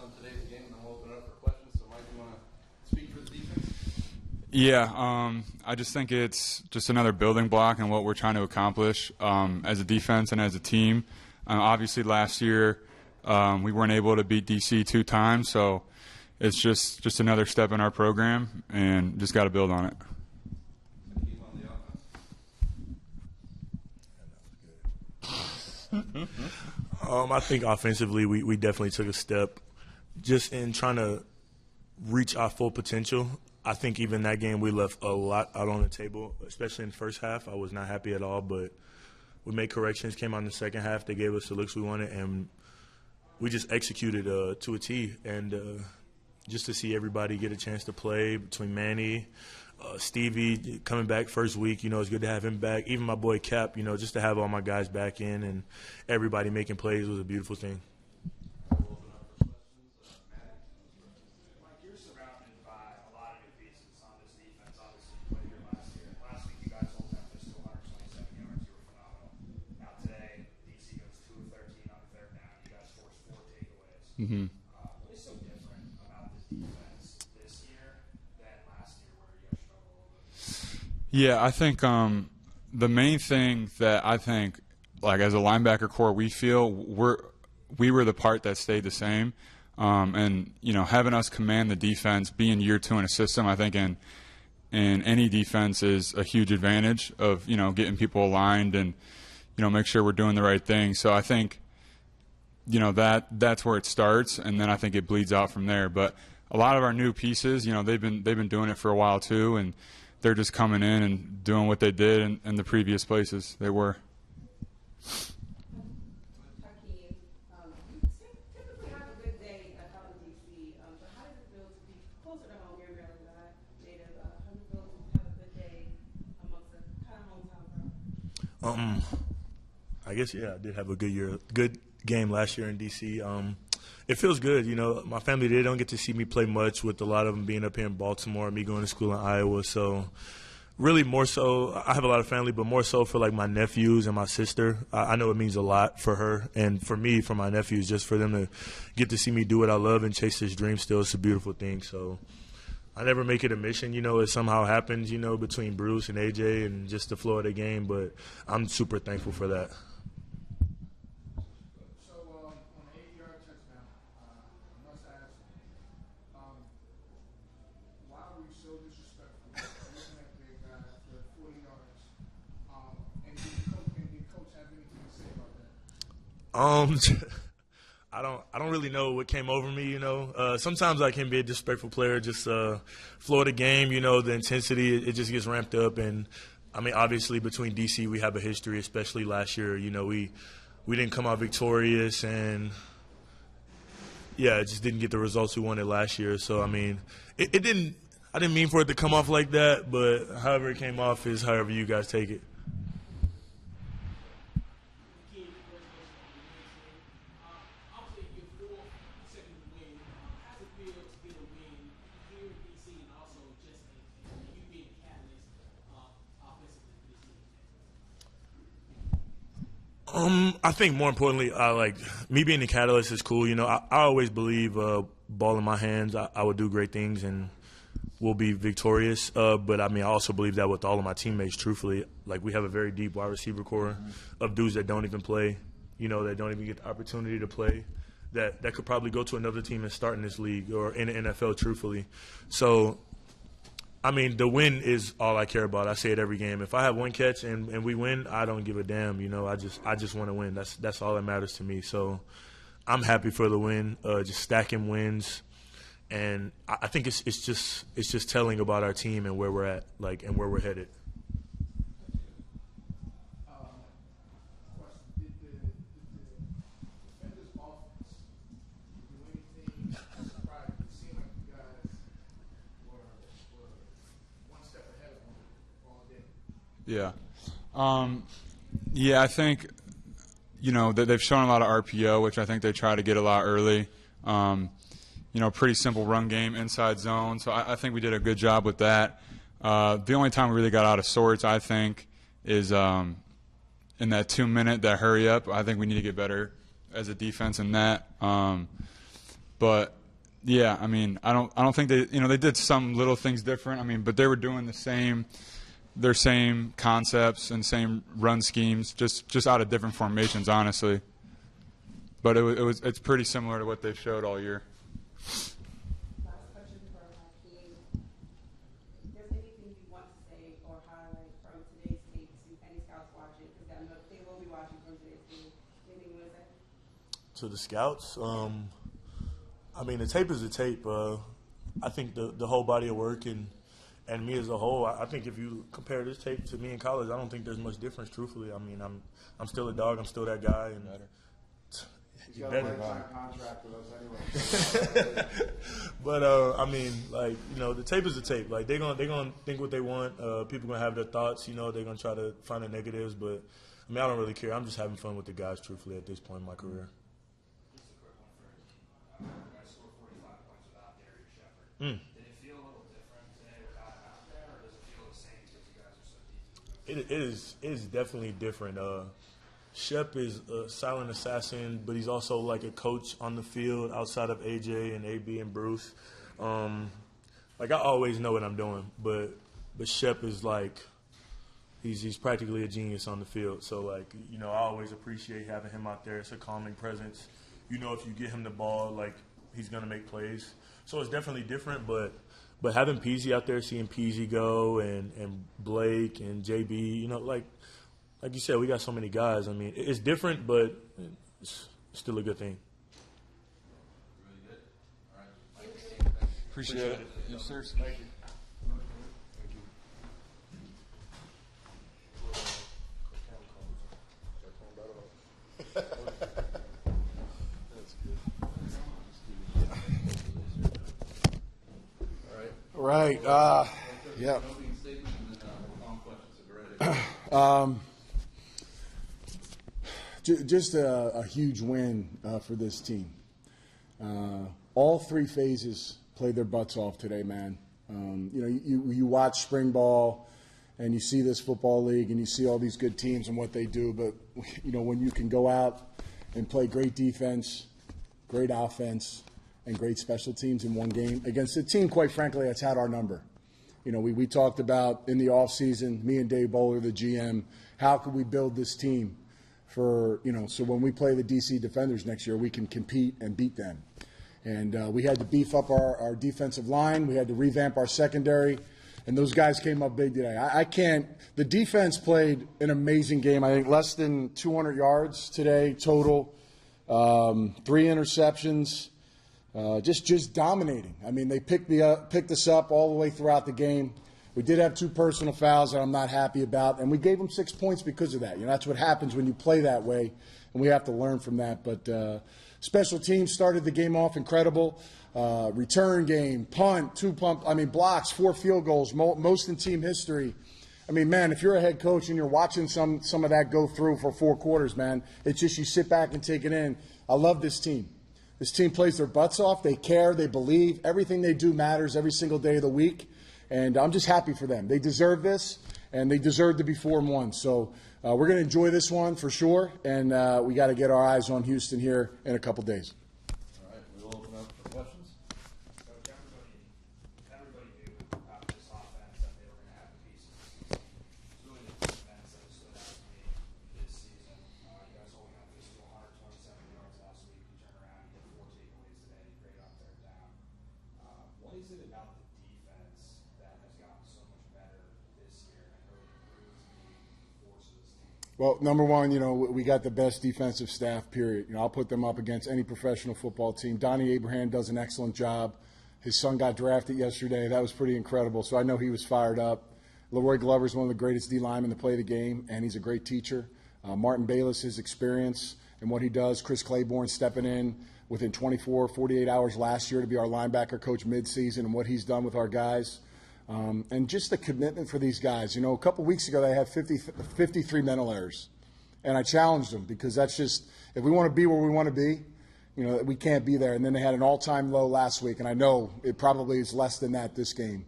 on today's game, and then we'll open it up for questions. So, Mike, you want to speak for the defense? Yeah, I just think it's just another building block in what we're trying to accomplish as a defense and as a team. Obviously, last year we weren't able to beat DC 2 times, so it's just another step in our program, and just got to build on it. I think offensively we definitely took a step just in trying to reach our full potential. I think even that game we left a lot out on the table, especially in the first half. I was not happy at all, but we made corrections, came out in the second half. They gave us the looks we wanted, and we just executed to a T. And just to see everybody get a chance to play between Manny, Stevie coming back first week, it's good to have him back. Even my boy Cap, just to have all my guys back in and everybody making plays was a beautiful thing. Mike, you're surrounded by a lot of new pieces on this defense. Obviously, you played here last year. Last week, you guys held Memphis to 127 yards. You were phenomenal. Now today, DC goes 2 of 13 on third down. You guys forced 4 takeaways. Mm-hmm. What is so different about this defense this year than last year, where you guys struggled a little bit? Yeah, I think the main thing that I think, like as a linebacker core, we feel we were the part that stayed the same, and having us command the defense, being year 2 in a system, I think in any defense is a huge advantage of getting people aligned and make sure we're doing the right thing. So I think that's where it starts, and then I think it bleeds out from there. But a lot of our new pieces, they've been doing it for a while too, and they're just coming in and doing what they did in the previous places they were. Hakeem, you typically have a good day at home in DC, but how does it feel to be closer to home? You're a Maryland native. How does it feel to have a good day amongst the kind of hometown crowd? I guess, I did have a good game last year in DC. It feels good, My family, they don't get to see me play much, with a lot of them being up here in Baltimore, me going to school in Iowa. So really more so, I have a lot of family, but more so for like my nephews and my sister. I know it means a lot for her, and for me, for my nephews, just for them to get to see me do what I love and chase this dream still, it's a beautiful thing. So I never make it a mission, it somehow happens, between Bruce and AJ and just the flow of the game, but I'm super thankful for that. So disrespectful. Looking at the guy after 40 yards. And did the coach have anything to say about that? I don't really know what came over me, Sometimes I can be a disrespectful player, just flow of the game, the intensity, it just gets ramped up. And, obviously between DC, we have a history, especially last year. We didn't come out victorious, and, it just didn't get the results we wanted last year. So, I didn't mean for it to come off like that, but however it came off is however you guys take it. I think more importantly, me being the catalyst is cool. I always believe ball in my hands, I would do great things and we'll be victorious. But I also believe that with all of my teammates, truthfully. Like, we have a very deep wide receiver core of dudes that don't even play, that don't even get the opportunity to play, that could probably go to another team and start in this league or in the NFL, truthfully. So, the win is all I care about. I say it every game. If I have one catch and we win, I don't give a damn. I just want to win. That's all that matters to me. So I'm happy for the win, just stacking wins. And I think it's just telling about our team and where we're at, and where we're headed. Question. Did the defenders' offense do anything surprising? It seemed like you guys were one step ahead of them all day. Yeah, I think, that they've shown a lot of RPO, which I think they try to get a lot early. Pretty simple run game, inside zone. So I think we did a good job with that. The only time we really got out of sorts, I think, is in that 2-minute, that hurry up. I think we need to get better as a defense in that. But yeah, I mean, I don't think they did some little things different. I mean, but they were doing their same concepts and same run schemes, just out of different formations, honestly. But it's pretty similar to what they've showed all year. Last question for Hakeem. If there's anything you want to say or highlight from today's tape to any scouts watching, because I know they will be watching from today's tape. Anything you want to say? To the scouts, I mean, the tape is the tape. I think the whole body of work and me as a whole, I think if you compare this tape to me in college, I don't think there's much difference, truthfully. I mean, I'm still a dog. I'm still that guy. And He's got a lifetime contract with us anyway. But I mean, like, the tape is the tape. Like, they're gonna think what they want. People gonna have their thoughts. They're gonna try to find the negatives. But I mean, I don't really care. I'm just having fun with the guys, truthfully, at this point in my career. Just a quick one for you. You guys scored 45 points without Darius Shepard. Did it feel a little different today without him out there, or does it feel the same because you guys are so deep? It is definitely different. Shep is a silent assassin, but he's also like a coach on the field outside of AJ and AB and Bruce. Like, I always know what I'm doing, but Shep is like he's practically a genius on the field. So, like, I always appreciate having him out there. It's a calming presence. If you get him the ball, like, he's gonna make plays. So it's definitely different, but having Peasy out there, seeing Peasy go and Blake and JB, like you said, we got so many guys. I mean, it's different, but it's still a good thing. Really good. All right. Mike, Appreciate it. Yes, sir. Thank you. All right. Yeah. opening statement and then we'll call questions if you're ready. Just a huge win for this team. All three phases played their butts off today, man. You watch spring ball and you see this football league and you see all these good teams and what they do, but when you can go out and play great defense, great offense, and great special teams in one game against a team, quite frankly, that's had our number. We talked about in the offseason, me and Dave Bowler, the GM, how could we build this team for, so when we play the DC Defenders next year, we can compete and beat them. And we had to beef up our defensive line. We had to revamp our secondary. And those guys came up big today. The defense played an amazing game. I think less than 200 yards today total, 3 interceptions. Just dominating. I mean, they picked us up all the way throughout the game. We did have 2 personal fouls that I'm not happy about, and we gave them 6 points because of that. That's what happens when you play that way, and we have to learn from that. But special teams started the game off incredible. Return game, punt, 2 blocks, 4 field goals, most in team history. I mean, man, if you're a head coach and you're watching some of that go through for 4 quarters, man, it's just you sit back and take it in. I love this team. This team plays their butts off. They care. They believe. Everything they do matters every single day of the week. And I'm just happy for them. They deserve this, and they deserve to be 4-1. So we're going to enjoy this one for sure, and we got to get our eyes on Houston here in a couple days. All right, we will open up for questions. Coach, everybody knew about this offense that they were going to have pieces this season. It's really the defense that stood out to me this season. You guys holding up this to 127 yards last week. You turn around, you get 4 takeaways today. Great on third down. What is it about the defense that has gotten so much better this year and really improves the force of this team? Well, number one, we got the best defensive staff, period. I'll put them up against any professional football team. Donnie Abraham does an excellent job. His son got drafted yesterday. That was pretty incredible, so I know he was fired up. Leroy Glover is one of the greatest D linemen to play the game, and he's a great teacher. Martin Bayless, his experience and what he does. Chris Claiborne stepping in within 24, 48 hours last year to be our linebacker coach midseason and what he's done with our guys. And just the commitment for these guys. A couple weeks ago they had 53 mental errors. And I challenged them because that's just, if we want to be where we want to be, we can't be there. And then they had an all-time low last week, and I know it probably is less than that this game.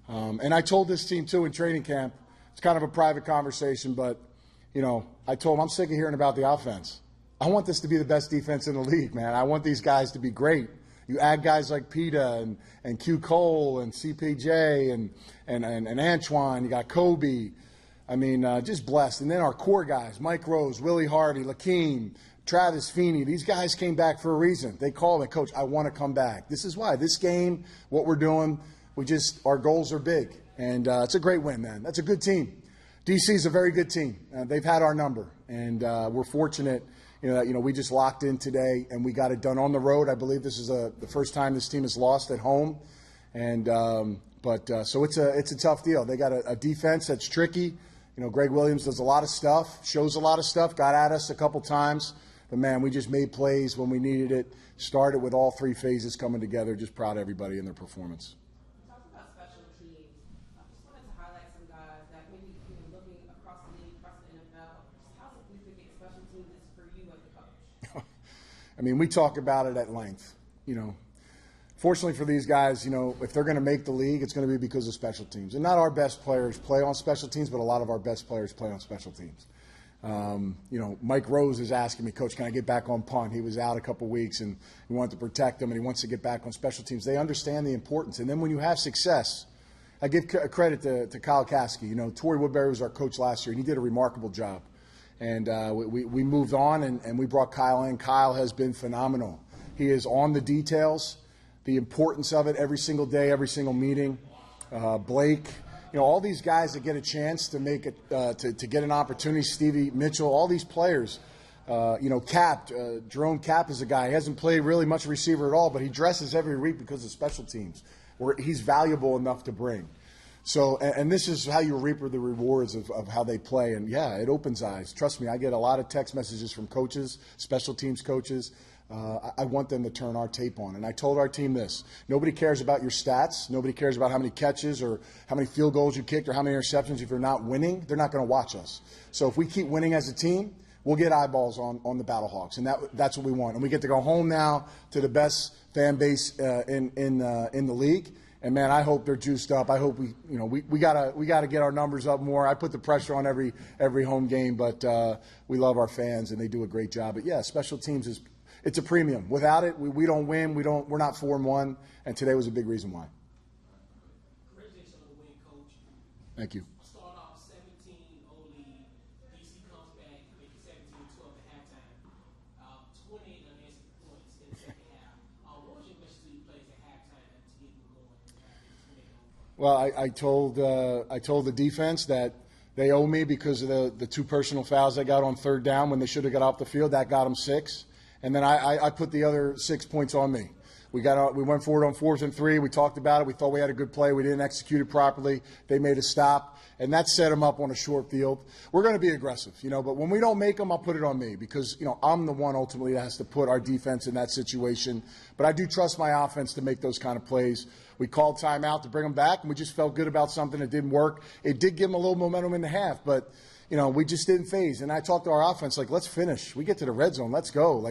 And I told this team, too, in training camp, it's kind of a private conversation, but, I told them I'm sick of hearing about the offense. I want this to be the best defense in the league, man. I want these guys to be great. You add guys like Peta and Q Cole and CPJ and Antoine. You got Kobe. I mean, just blessed. And then our core guys, Mike Rose, Willie Harvey, Lakeem, Travis Feeney. These guys came back for a reason. They called me, Coach, I want to come back. This is why. This game, what we're doing, our goals are big. And it's a great win, man. That's a good team. DC is a very good team. They've had our number. And we're fortunate, that we just locked in today and we got it done on the road. I believe this is the first time this team has lost at home. And so it's a tough deal. They got a defense that's tricky. Greg Williams does a lot of stuff, shows a lot of stuff, got at us a couple times. But, man, we just made plays when we needed it, started with all three phases coming together. Just proud of everybody in their performance. Talking about special teams, I just wanted to highlight some guys that maybe looking across the league, across the NFL, just how significant special teams is for you as a coach. I mean, we talk about it at length. Fortunately for these guys, if they're going to make the league, it's going to be because of special teams. And not our best players play on special teams, but a lot of our best players play on special teams. Mike Rose is asking me, Coach, can I get back on punt? He was out a couple weeks, and we wanted to protect him, and he wants to get back on special teams. They understand the importance. And then when you have success, I give credit to Kyle Kasky. Torrey Woodbury was our coach last year, and he did a remarkable job. And we moved on, and we brought Kyle in. Kyle has been phenomenal. He is on the details, the importance of it every single day, every single meeting. Blake, all these guys that get a chance to make it, to get an opportunity, Stevie Mitchell, all these players. Cap, Jerome Cap is a guy. He hasn't played really much receiver at all, but he dresses every week because of special teams, where he's valuable enough to bring. So, and this is how you reap the rewards of how they play. And, yeah, it opens eyes. Trust me, I get a lot of text messages from coaches, special teams coaches. I want them to turn our tape on. And I told our team this. Nobody cares about your stats. Nobody cares about how many catches or how many field goals you kicked or how many interceptions. If you're not winning, they're not going to watch us. So if we keep winning as a team, we'll get eyeballs on the Battlehawks. And that's what we want. And we get to go home now to the best fan base in the league. And, man, I hope they're juiced up. I hope we gotta get our numbers up more. I put the pressure on every home game, but we love our fans, and they do a great job. But, yeah, special teams it's a premium. Without it, we don't win. We're not 4-1, and today was a big reason why. Congratulations on the win, Coach. Thank you. Start off 17-0 lead. DC comes back, make it 17-12 at halftime. 28 unanswered points in the second half. What was your message to your players at halftime to get them going? Well, I told the defense that they owe me because of the two personal fouls they got on third down when they should have got off the field. That got them 6. And then I put the other 6 points on me. We went forward on 4th and 3. We talked about it. We thought we had a good play. We didn't execute it properly. They made a stop, and that set them up on a short field. We're going to be aggressive, but when we don't make them, I'll put it on me because, I'm the one ultimately that has to put our defense in that situation. But I do trust my offense to make those kind of plays. We called timeout to bring them back, and we just felt good about something that didn't work. It did give them a little momentum in the half, but we just didn't phase. And I talked to our offense, let's finish. We get to the red zone. Let's go.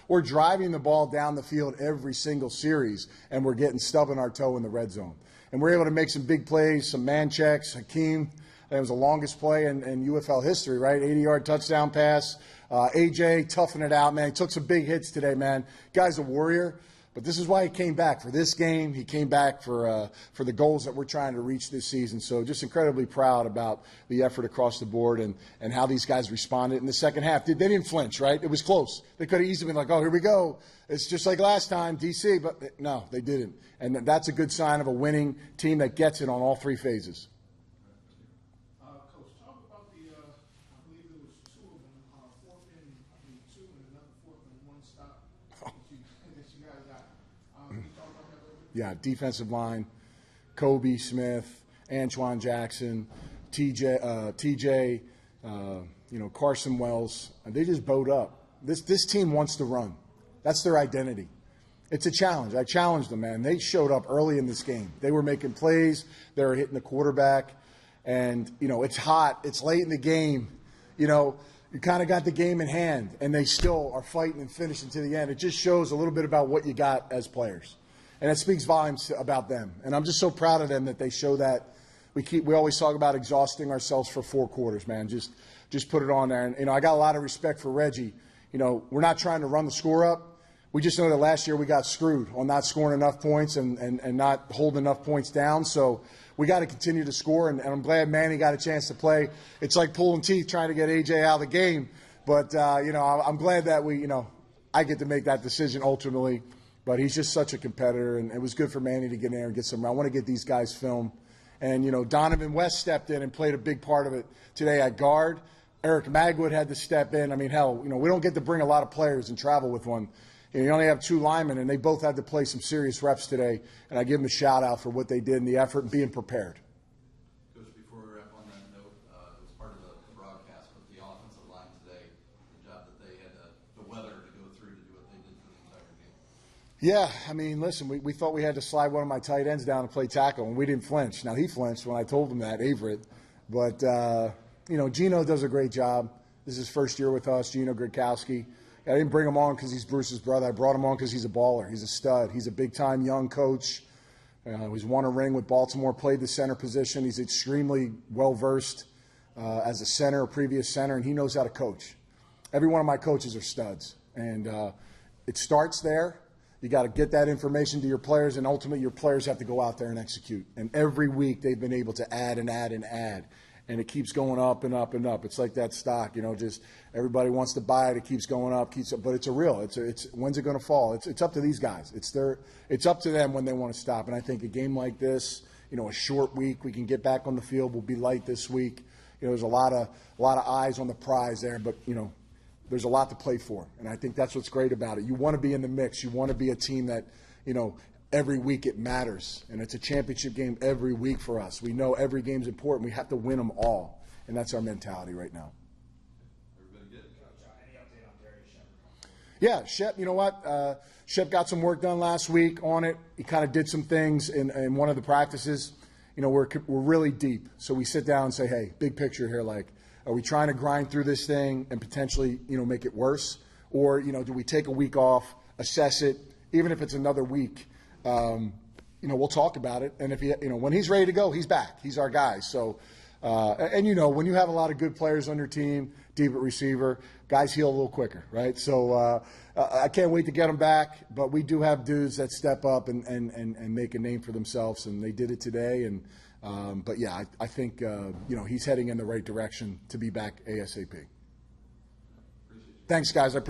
We're driving the ball down the field every single series, and we're stubbing our toe in the red zone. And we're able to make some big plays, some man checks. Hakeem, that was the longest play in UFL history, right? 80-yard touchdown pass. AJ, toughing it out, man. He took some big hits today, man. Guy's a warrior. But this is why he came back for this game. He came back for the goals that we're trying to reach this season. So just incredibly proud about the effort across the board and how these guys responded in the second half. They didn't flinch, right? It was close. They could have easily been like, oh, here we go. It's just like last time, DC. But no, they didn't. And that's a good sign of a winning team that gets it on all three phases. Coach, talk about I believe there was 2 of them, 4th and 2 and another 4th and 1 stop that you guys got. Can you talk about that a little bit? Yeah, defensive line, Kobe Smith, Antoine Jackson, TJ, Carson Wells. They just bowed up. This team wants to run. That's their identity. It's a challenge. I challenged them, man. They showed up early in this game. They were making plays. They were hitting the quarterback. And, it's hot. It's late in the game. You kind of got the game in hand, and they still are fighting and finishing to the end. It just shows a little bit about what you got as players. And it speaks volumes about them. And I'm just so proud of them that they show that. We always talk about exhausting ourselves for 4 quarters, man. Just put it on there. And, I got a lot of respect for Reggie. We're not trying to run the score up, we just know that last year we got screwed on not scoring enough points and not holding enough points down. So we got to continue to score, and I'm glad Manny got a chance to play. It's like pulling teeth trying to get A.J. out of the game. But, I'm glad that I get to make that decision ultimately. But he's just such a competitor, and it was good for Manny to get in there and get some. I want to get these guys film. And, Donovan West stepped in and played a big part of it today at guard. Eric Magwood had to step in. I mean, hell, we don't get to bring a lot of players and travel with one. You only have 2 linemen, and they both had to play some serious reps today. And I give them a shout-out for what they did and the effort and being prepared. Coach, before we wrap on that note, it was part of the broadcast, but the offensive line today, the job that they had the weather to go through to do what they did for the entire game. Yeah, I mean, listen, we thought we had to slide one of my tight ends down to play tackle, and we didn't flinch. Now, he flinched when I told him that, Averett. But, Gino does a great job. This is his first year with us, Gino Gradkowski. I didn't bring him on because he's Bruce's brother. I brought him on because he's a baller. He's a stud. He's a big-time young coach. He's won a ring with Baltimore, played the center position. He's extremely well-versed as a center, a previous center, and he knows how to coach. Every one of my coaches are studs. And it starts there. You got to get that information to your players, and ultimately your players have to go out there and execute. And every week they've been able to add and add and add. And it keeps going up and up and up. It's like that stock, just everybody wants to buy it. It keeps going up, but it's it's when's it going to fall? It's up to these guys. It's up to them when they want to stop. And I think a game like this, a short week, we can get back on the field. We'll be light this week. There's a lot of eyes on the prize there, but there's a lot to play for. And I think that's what's great about it. You want to be in the mix. You want to be a team that, every week it matters, and it's a championship game every week for us. We know every game's important. We have to win them all, and that's our mentality right now. Everybody good? Any update on Darius Shepard? Yeah, Shep, you know what? Shep got some work done last week on it. He kind of did some things in one of the practices. We're really deep, so we sit down and say, hey, big picture here, are we trying to grind through this thing and potentially, make it worse? Or, do we take a week off, assess it, even if it's another week? We'll talk about it. And if when he's ready to go, he's back. He's our guy. So, when you have a lot of good players on your team, deep at receiver, guys heal a little quicker, right? So, I can't wait to get them back. But we do have dudes that step up and make a name for themselves, and they did it today. And but yeah, I think he's heading in the right direction to be back ASAP. Thanks, guys.